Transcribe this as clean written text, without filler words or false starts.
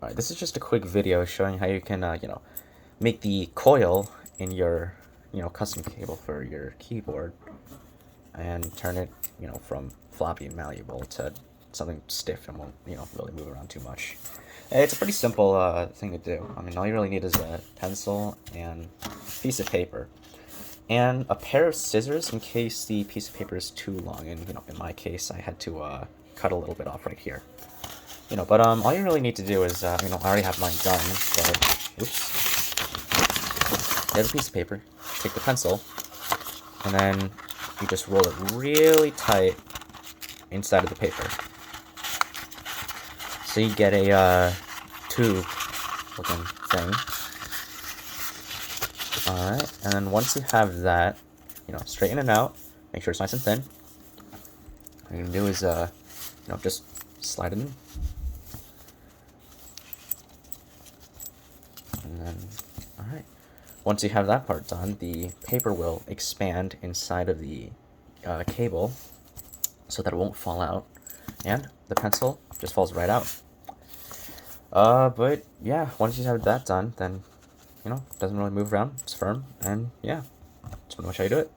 Alright, this is just a quick video showing how you can, make the coil in your, custom cable for your keyboard and turn it, from floppy and malleable to something stiff and won't, really move around too much. It's a pretty simple thing to do. I mean, all you really need is a pencil and a piece of paper and a pair of scissors in case the piece of paper is too long. And, in my case, I had to cut a little bit off right here. But all you really need to do is, I already have mine done, but, oops, get a piece of paper, take the pencil, and then you just roll it really tight inside of the paper. So you get a tube-looking thing. Alright, and then once you have that, straighten it out, make sure it's nice and thin. What you're going to do is, just slide it in. And then, alright. Once you have that part done, the paper will expand inside of the cable so that it won't fall out. And the pencil just falls right out. But yeah, once you have that done, then, it doesn't really move around. It's firm. And yeah, that's pretty much how you do it.